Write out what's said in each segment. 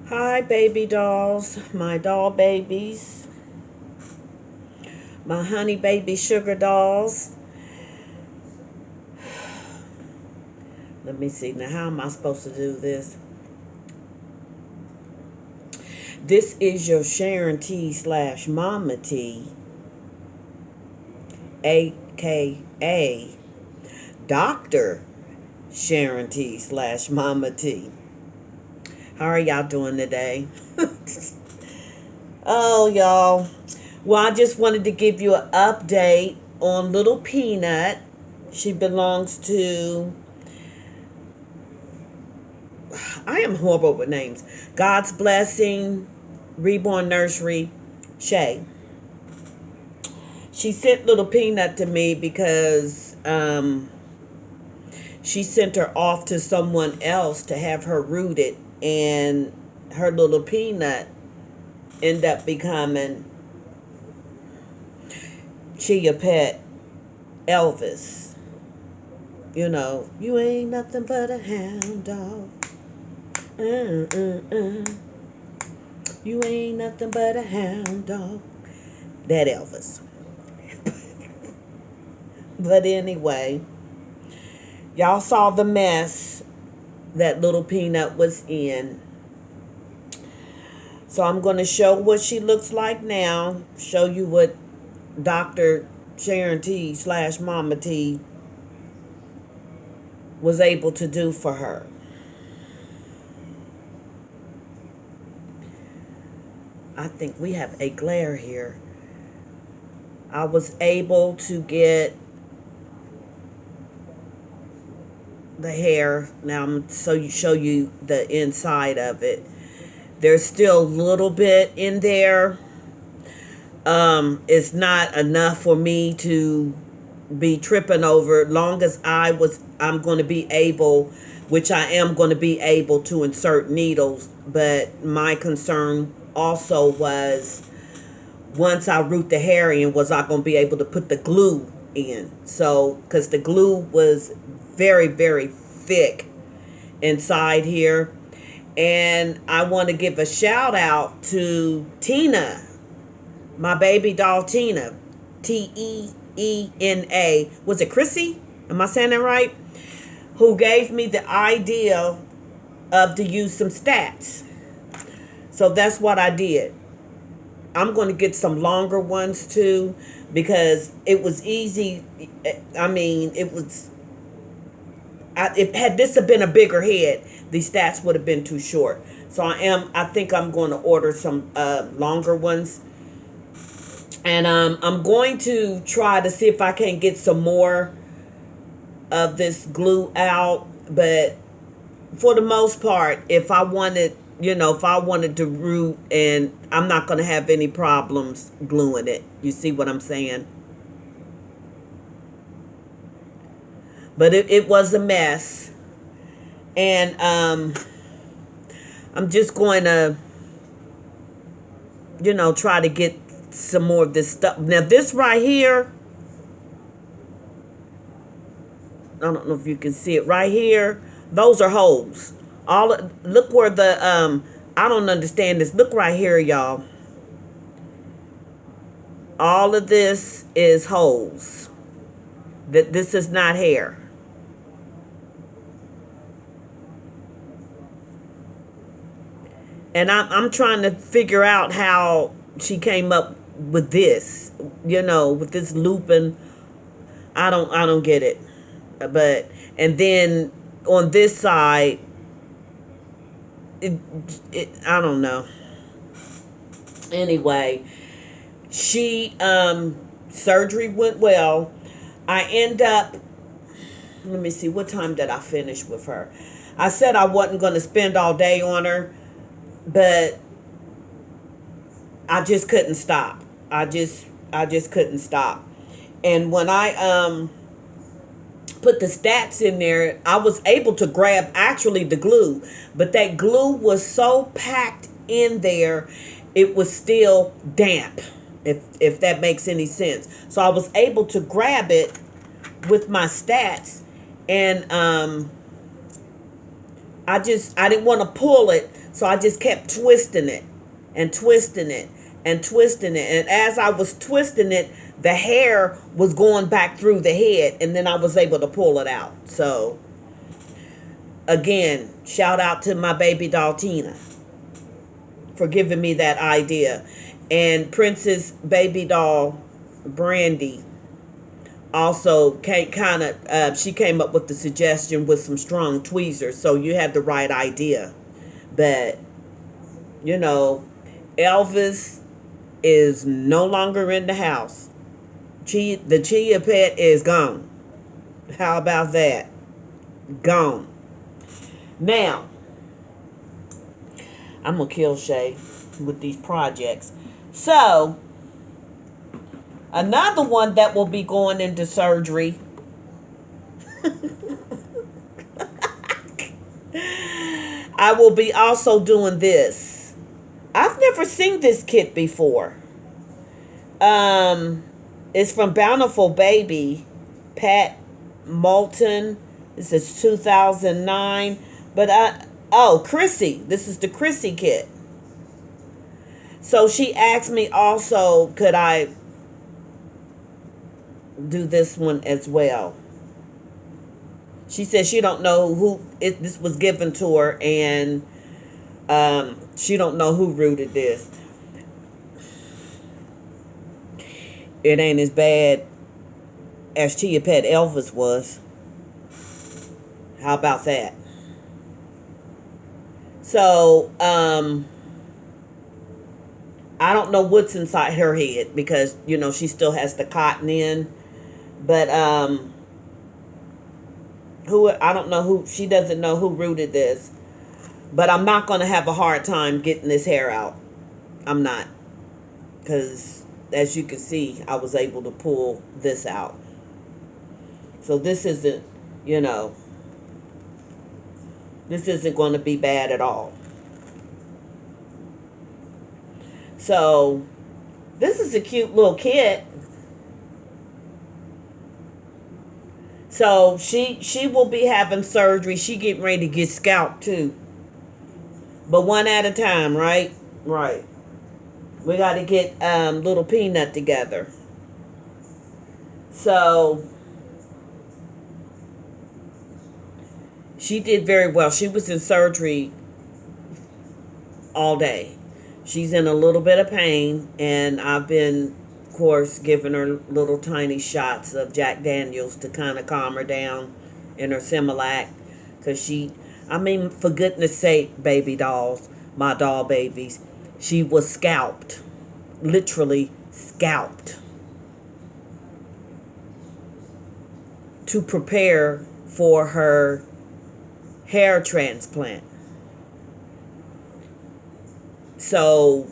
Hi, baby dolls, my doll babies, my honey baby sugar dolls. Let me see. Now, how am I supposed to do this? This is your Sharon T slash MOMMA T, aka Dr. Sharon T slash MOMMA T. How are y'all doing today? Oh, y'all. Well, I just wanted to give you an update on Little Peanut. She belongs to, I am horrible with names. God's Blessing, Reborn Nursery, Shay. She sent Little Peanut to me because she sent her off to someone else to have her rooted, and her Little Peanut ended up becoming Chia Pet Elvis. You know, you ain't nothing but a hound dog. Uh, uh, uh. You ain't nothing but a hound dog. That Elvis. But anyway, y'all saw the mess that Little Peanut was in. So I'm going to show what she looks like now. Show you what Dr. Sharon T slash MOMMA T was able to do for her. I think we have a glare here. I was able to get the hair. Now I'm show you the inside of it. There's still a little bit in there. It's not enough for me to be tripping over. Long as I'm going to be able, which I am going to be able to insert needles. But my concern also was, once I root the hair in, was I going to be able to put the glue in? So, because the glue was very, very thick inside here. And I want to give a shout out to Tina, my baby doll Tina, Teena. Was it Chrissy? Am I saying that right? Who gave me the idea of to use some stats. So that's what I did. I'm going to get some longer ones too, because it was easy. I mean, it was. If had this have been a bigger head, the stats would have been too short. So I think I'm going to order some longer ones. And I'm going to try to see if I can get some more of this glue out. But for the most part, if I wanted to root, and I'm not going to have any problems gluing it. You see what I'm saying? But it was a mess. And I'm just going to, try to get some more of this stuff. Now, this right here, I don't know if you can see it right here. Those are holes. Look where the I don't understand this. Look right here, y'all. All of this is holes. This is not hair. And I'm trying to figure out how she came up with this, with this looping. I don't get it. But and then on this side, I don't know. Anyway, she surgery went well. I end up, let me see, what time did I finish with her? I said I wasn't going to spend all day on her, but I just couldn't stop. I just couldn't stop. And when I put the stats in there, I was able to grab actually the glue, but that glue was so packed in there, it was still damp, if that makes any sense. So I was able to grab it with my stats, and I didn't want to pull it, so I just kept twisting it and twisting it and twisting it. And as I was twisting it, the hair was going back through the head, and then I was able to pull it out. So again, shout out to my baby doll Tina for giving me that idea. And Princess baby doll Brandy also she came up with the suggestion with some strong tweezers. So you had the right idea. But you know, Elvis is no longer in the house. The Chia pet is gone. How about that? Gone. Now, I'm going to kill Shay with these projects. So, another one that will be going into surgery. I will be also doing this. I've never seen this kit before. It's from Bountiful Baby, Pat Moulton. This is 2009. But Chrissy. This is the Chrissy kit. So she asked me also, could I do this one as well? She said she don't know who this was given to her, and she don't know who rooted this. It ain't as bad as Chia Pet Elvis was. How about that? So, I don't know what's inside her head because, she still has the cotton in. But, I don't know who, she doesn't know who rooted this. But I'm not going to have a hard time getting this hair out. I'm not. Because, as you can see, I was able to pull this out. So this isn't, this isn't going to be bad at all. So, this is a cute little kit. So, she will be having surgery. She getting ready to get scalped too. But one at a time, right? Right. We got to get little Peanut together. So, she did very well. She was in surgery all day. She's in a little bit of pain, and I've been, of course, giving her little tiny shots of Jack Daniels to kind of calm her down in her Similac. Because for goodness sake, baby dolls, my doll babies, she was scalped. Literally scalped. To prepare for her hair transplant. So,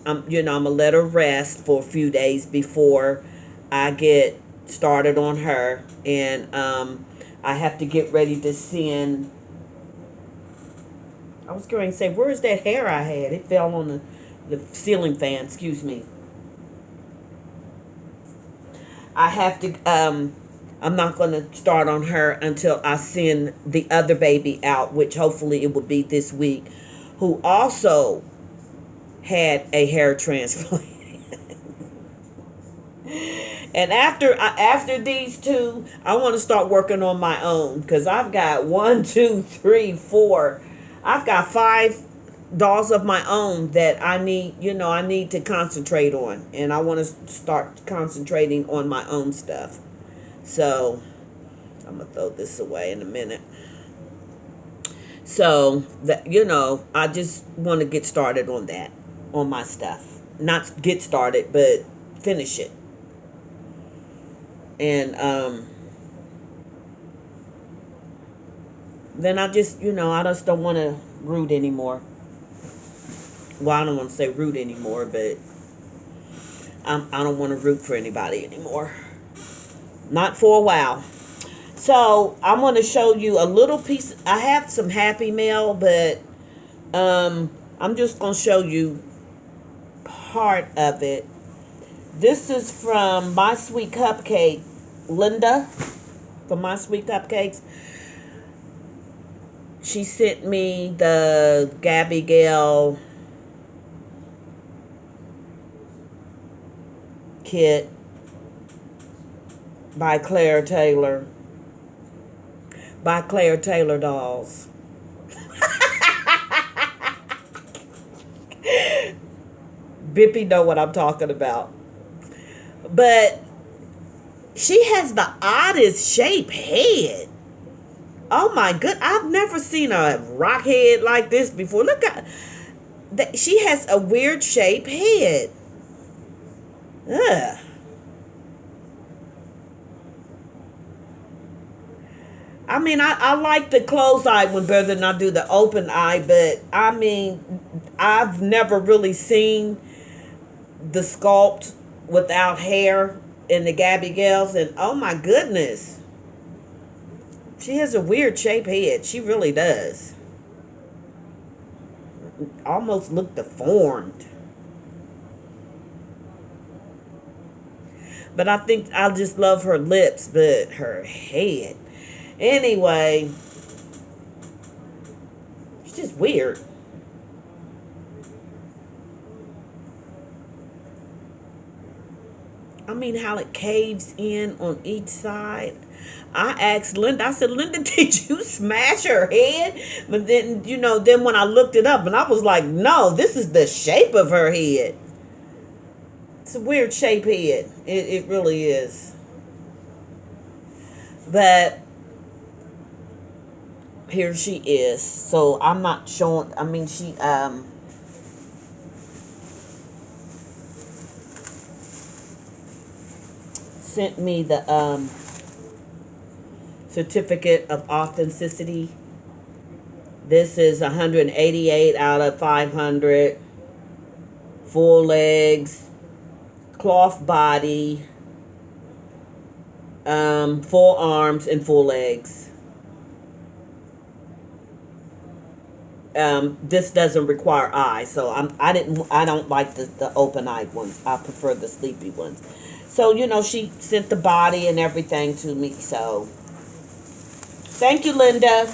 I'm gonna let her rest for a few days before I get started on her, and I have to get ready to send. I was going to say, where's that hair I had? It fell on the ceiling fan. Excuse me. I have to. I'm not going to start on her until I send the other baby out, which hopefully it will be this week, who also had a hair transplant. And after these two, I want to start working on my own, because I've got 1, 2, 3, 4. I've got 5 dolls of my own that I need to concentrate on, and I want to start concentrating on my own stuff. So I'm gonna throw this away in a minute. So that I just want to get started on that, on my stuff. Not get started, but finish it. And then I just I just don't want to root anymore. Well, I don't want to say root anymore, but I don't want to root for anybody anymore. Not for a while. So I'm going to show you a little piece. I have some Happy Mail, but I'm just going to show you part of it. This is from My Sweet Cupcake, Linda, from My Sweet Cupcakes. She sent me the Gabby Gale kit by Claire Taylor. By Claire Taylor dolls. Bippy know what I'm talking about. But she has the oddest shaped head. Oh my good! I've never seen a rock head like this before. Look at that. She has a weird shaped head. Ugh. I mean, I like the closed eye one better than I do the open eye, but I mean, I've never really seen the sculpt without hair in the Gabby Gales, and oh my goodness, she has a weird shaped head. She really does. Almost look deformed. But I think I just love her lips, but her head. Anyway, it's just weird. I mean, how it caves in on each side. I asked Linda, I said, Linda, did you smash her head? But then, then when I looked it up, and I was like, no, this is the shape of her head. It's a weird shaped head. It really is. But here she is. So I'm not showing, I mean, she, sent me the certificate of authenticity. This is 188 out of 500. Full legs, cloth body, full arms and full legs. This doesn't require eyes, so I don't like the open eyed ones. I prefer the sleepy ones. So, she sent the body and everything to me. So, thank you, Linda.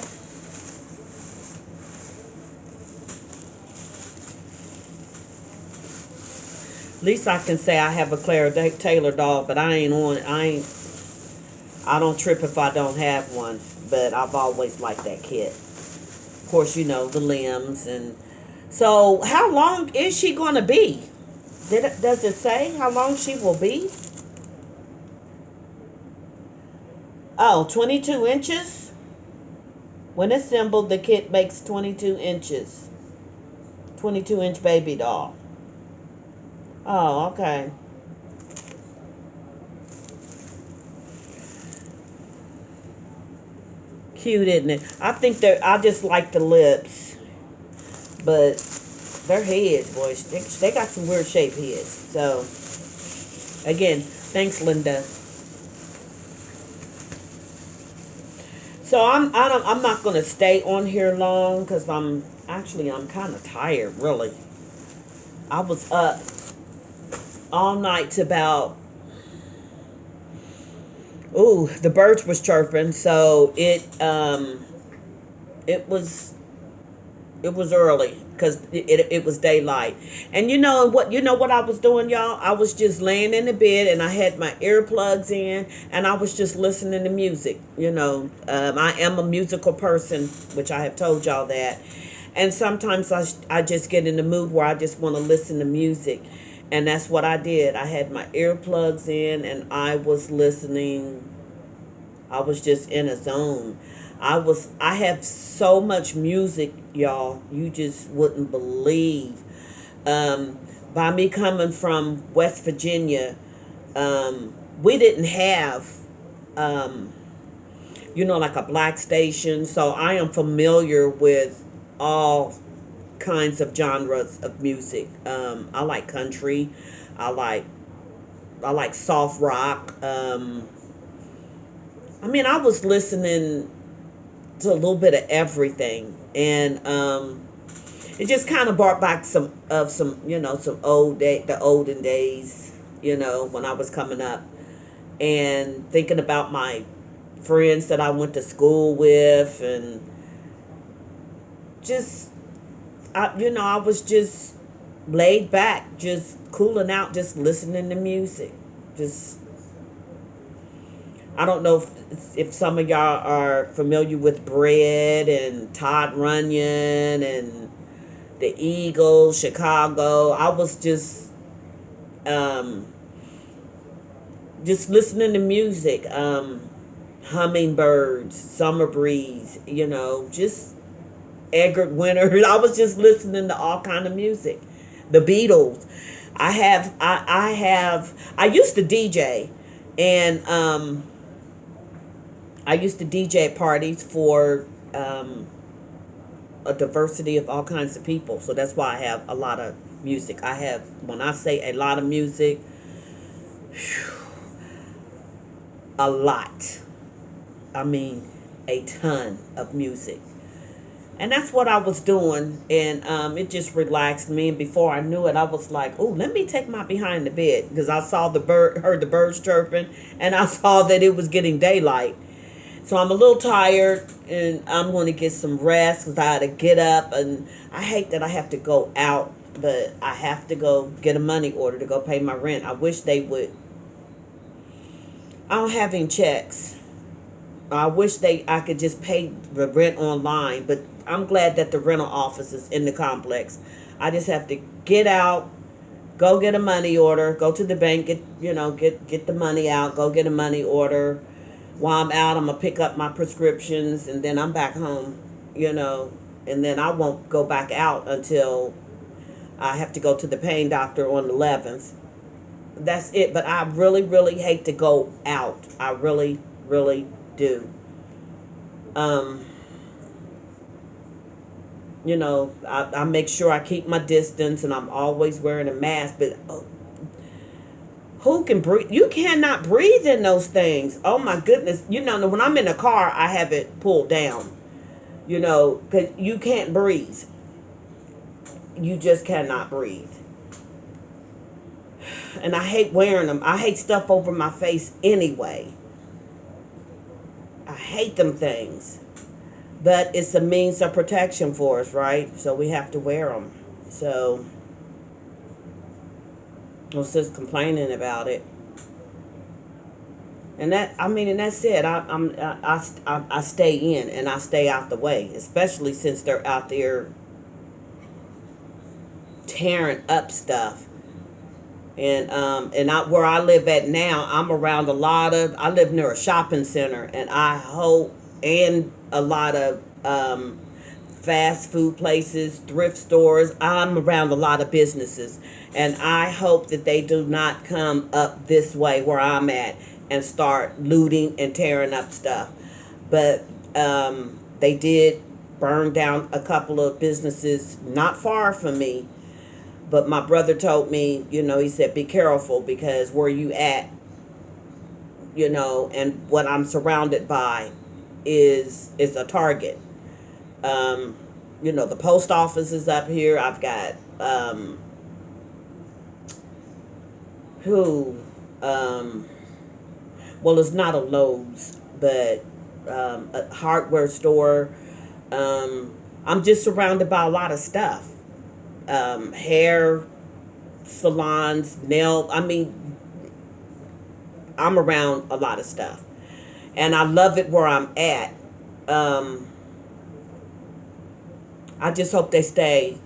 At least I can say I have a Claire Taylor doll, but I don't trip if I don't have one. But I've always liked that kit. Of course, the limbs. And so, how long is she going to be? Does it say how long she will be? Oh, 22 inches? When assembled, the kit makes 22 inches. 22-inch baby doll. Oh, okay. Cute, isn't it? I think I just like the lips. But their heads, boys, they got some weird shaped heads. So, again, thanks, Linda. So I'm not gonna stay on here long because I'm kind of tired, really. I was up all night to about, the birds was chirping, so it was early because it was daylight. And you know what I was doing, y'all? I was just laying in the bed and I had my earplugs in and I was just listening to music. I am a musical person, which I have told y'all that. And sometimes I just get in the mood where I just want to listen to music. And that's what I did. I had my earplugs in and I was listening. I was just in a zone. I have so much music, y'all, you just wouldn't believe. By me coming from West Virginia, we didn't have, like a black station. So I am familiar with all kinds of genres of music. I like country. I like soft rock. I was listening to a little bit of everything, and it just kind of brought back some the olden days, when I was coming up, and thinking about my friends that I went to school with, and just, I was just laid back, just cooling out, just listening to music. Just, I don't know if some of y'all are familiar with Bread and Todd Runyon and the Eagles, Chicago. I was um, just listening to music, hummingbirds, summer breeze, just Edgar Winter. I was just listening to all kind of music. The Beatles. I used to DJ, and I used to DJ at parties for a diversity of all kinds of people. So that's why I have a lot of music. When I say a lot of music, a lot. I mean, a ton of music. And that's what I was doing, and it just relaxed me. And before I knew it, I was like, "Oh, let me take my behind the bed," because I saw heard the birds chirping, and I saw that it was getting daylight. So I'm a little tired, and I'm going to get some rest because I had to get up. And I hate that I have to go out, but I have to go get a money order to go pay my rent. I wish they would. I don't have any checks. I wish I could just pay the rent online, but I'm glad that the rental office is in the complex. I just have to get out, go get a money order, go to the bank, get the money out, go get a money order. While I'm out, I'm gonna pick up my prescriptions, and then I'm back home, and then I won't go back out until I have to go to the pain doctor on the 11th. That's it. But I really, really hate to go out. I really, really do. Um, I make sure I keep my distance, and I'm always wearing a mask. But who can breathe? You cannot breathe in those things. Oh my goodness! When I'm in a car, I have it pulled down. Because you can't breathe. You just cannot breathe. And I hate wearing them. I hate stuff over my face anyway. I hate them things. But it's a means of protection for us, right? So we have to wear them. So I was just complaining about it. And that's it. I stay in, and I stay out the way, especially since they're out there tearing up stuff. And where I live at now, I'm around I live near a shopping center, and and a lot of fast food places, thrift stores. I'm around a lot of businesses, and I hope that they do not come up this way where I'm at and start looting and tearing up stuff. But they did burn down a couple of businesses not far from me. But my brother told me, he said, be careful, because where you at, and what I'm surrounded by is a target. The post office is up here. I've got, well, it's not a Lowe's, but a hardware store. I'm just surrounded by a lot of stuff. Hair salons, I'm around a lot of stuff, and I love it where I'm at. I just hope they stay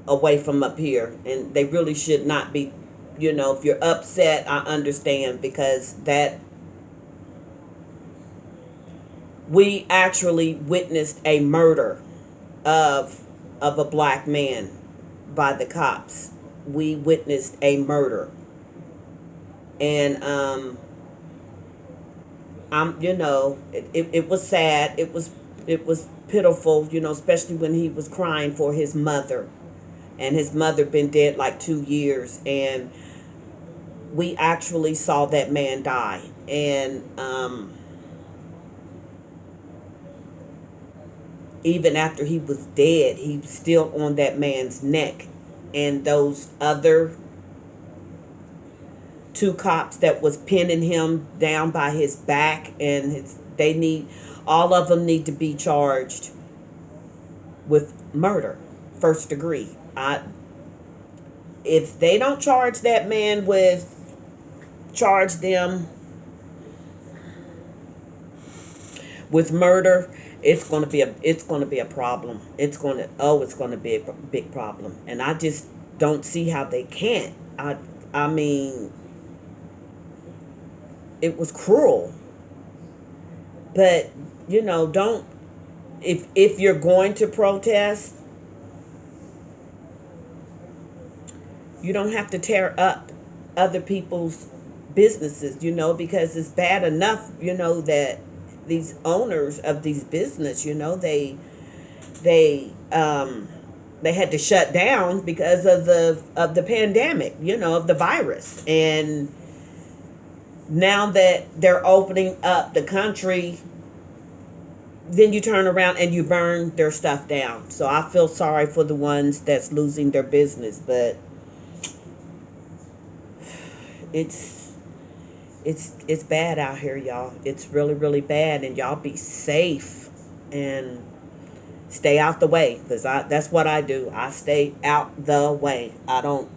away from up here, and they really should not be. If you're upset, I understand, because we actually witnessed a murder of a black man by the cops. We witnessed a murder. And it was sad. It was pitiful, especially when he was crying for his mother. And his mother been dead like 2 years, and we actually saw that man die. And even after he was dead, he was still on that man's neck. And those other 2 cops that was pinning him down by his back, and all of them need to be charged. with murder, first degree. If they don't charge that man with charge them with murder, it's going to be a problem. It's going to be a big problem, and I just don't see how they can't. I mean, it was cruel, but don't, if you're going to protest, you don't have to tear up other people's businesses, because it's bad enough, that these owners of these business, they had to shut down because of the pandemic, of the virus. And now that they're opening up the country, then you turn around and you burn their stuff down. So I feel sorry for the ones that's losing their business, but it's bad out here, y'all. It's really, really bad, and y'all be safe and stay out the way, because that's what I do. I stay out the way. I don't.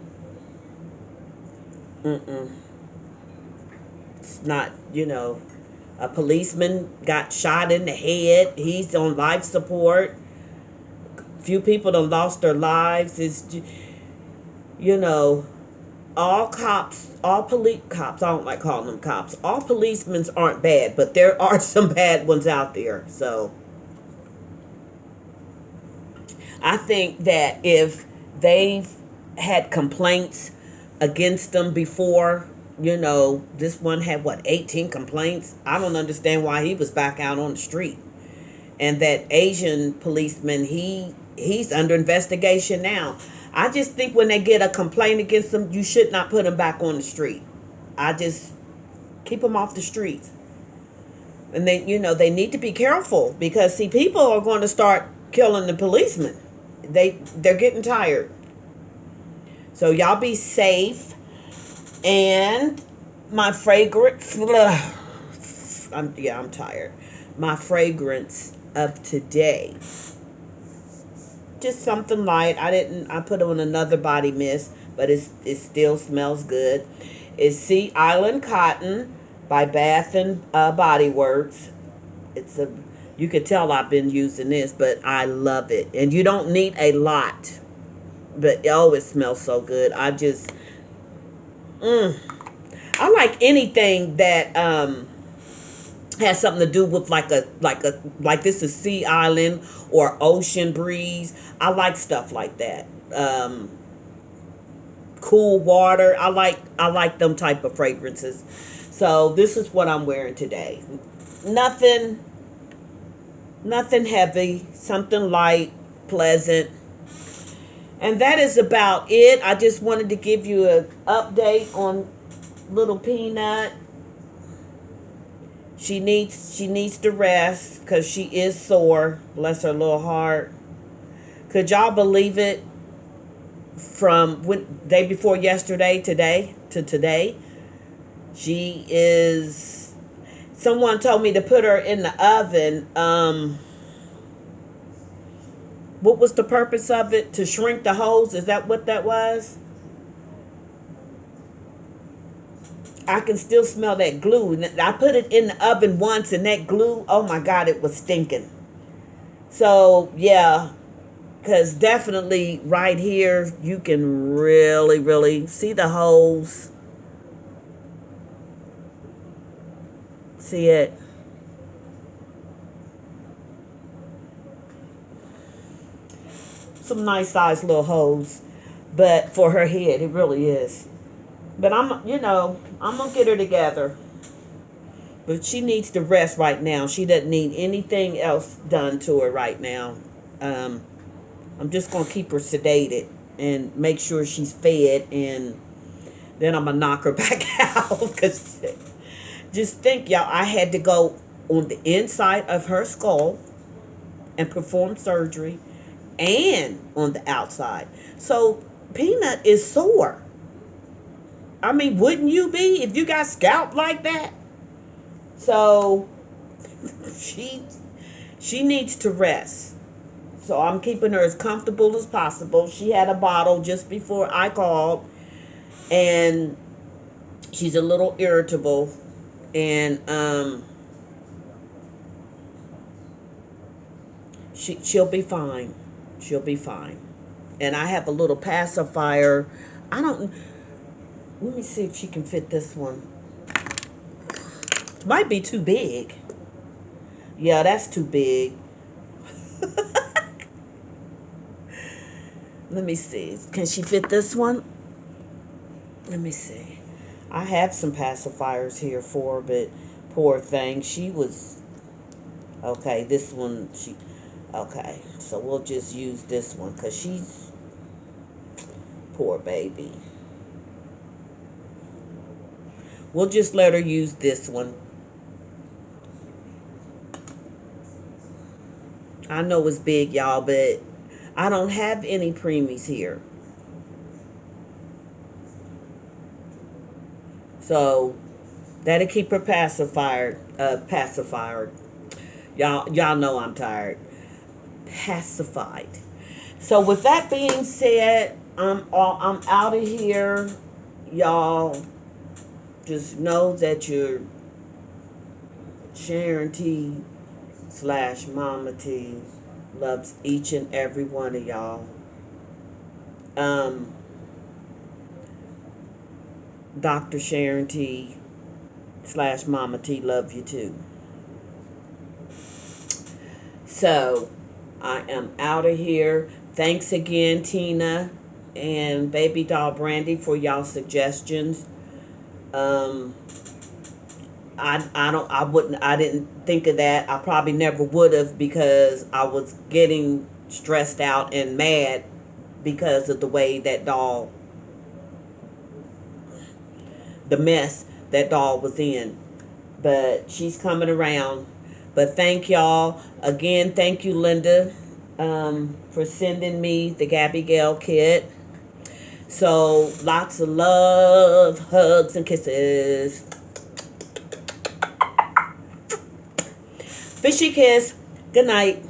It's not, a policeman got shot in the head. He's on life support. Few people have lost their lives. It's, all cops, all police cops, I don't like calling them cops. All policemen aren't bad, but there are some bad ones out there. So I think that if they've had complaints against them before, this one had 18 complaints. I don't understand why he was back out on the street. And that Asian policeman, he's under investigation now. I just think when they get a complaint against them, you should not put them back on the street. I just keep them off the streets. And they need to be careful, because see, people are going to start killing the policemen. They're getting tired. So y'all be safe. And my fragrance, I'm tired. My fragrance of today, just something light. I put on another body mist, but it still smells good. It's Sea Island Cotton by Bath and Body Works. You could tell I've been using this, but I love it. And you don't need a lot, but it smells so good. I like anything that has something to do with like this is Sea Island or Ocean Breeze. I like stuff like that. Cool water. I like them type of fragrances. So this is what I'm wearing today. Nothing heavy, something light, pleasant. And that is about it. I just wanted to give you an update on little Peanut. She needs to rest because she is sore. Bless her little heart. Could y'all believe it? From day before yesterday, today to today, she is. Someone told me to put her in the oven. What was the purpose of it? To shrink the holes? Is that what that was? I can still smell that glue. I put it in the oven once, and that glue, oh my God, it was stinking. So, yeah, because definitely right here, you can really, really see the holes. See it? Some nice sized little holes, but for her head, it really is. But I'm gonna get her together. But she needs to rest right now. She doesn't need anything else done to her right now. I'm just gonna keep her sedated and make sure she's fed, and then I'm gonna knock her back out. Cause just think, y'all, I had to go on the inside of her skull and perform surgery, and on the outside. So Peanut is sore. I mean, wouldn't you be if you got scalp like that? So she needs to rest. So I'm keeping her as comfortable as possible. She had a bottle just before I called, and she's a little irritable, and she'll be fine. She'll be fine. And I have a little pacifier. I don't. Let me see if she can fit this one. Might be too big. Yeah, that's too big. Let me see. Can she fit this one? Let me see. I have some pacifiers here for her, but poor thing. She was... Okay, this one, she... Okay, so we'll just use this one because she's... Poor baby. We'll just let her use this one. I know it's big, y'all, but I don't have any preemies here. So that'll keep her pacified. Y'all know I'm tired. Pacified. So with that being said, I'm out of here. Y'all just know that you're Sharon T / MOMMA T loves each and every one of y'all. Dr. Sharon T / MOMMA T love you too. So I am out of here. Thanks again, Tina and Baby Doll Brandy, for y'all suggestions. I didn't think of that. I probably never would have, because I was getting stressed out and mad because of the way that doll, the mess that doll was in. But she's coming around. But thank y'all again. Thank you, Linda, for sending me the Gabby Gale kit. So lots of love, hugs, and kisses. Fishy kiss. Good night.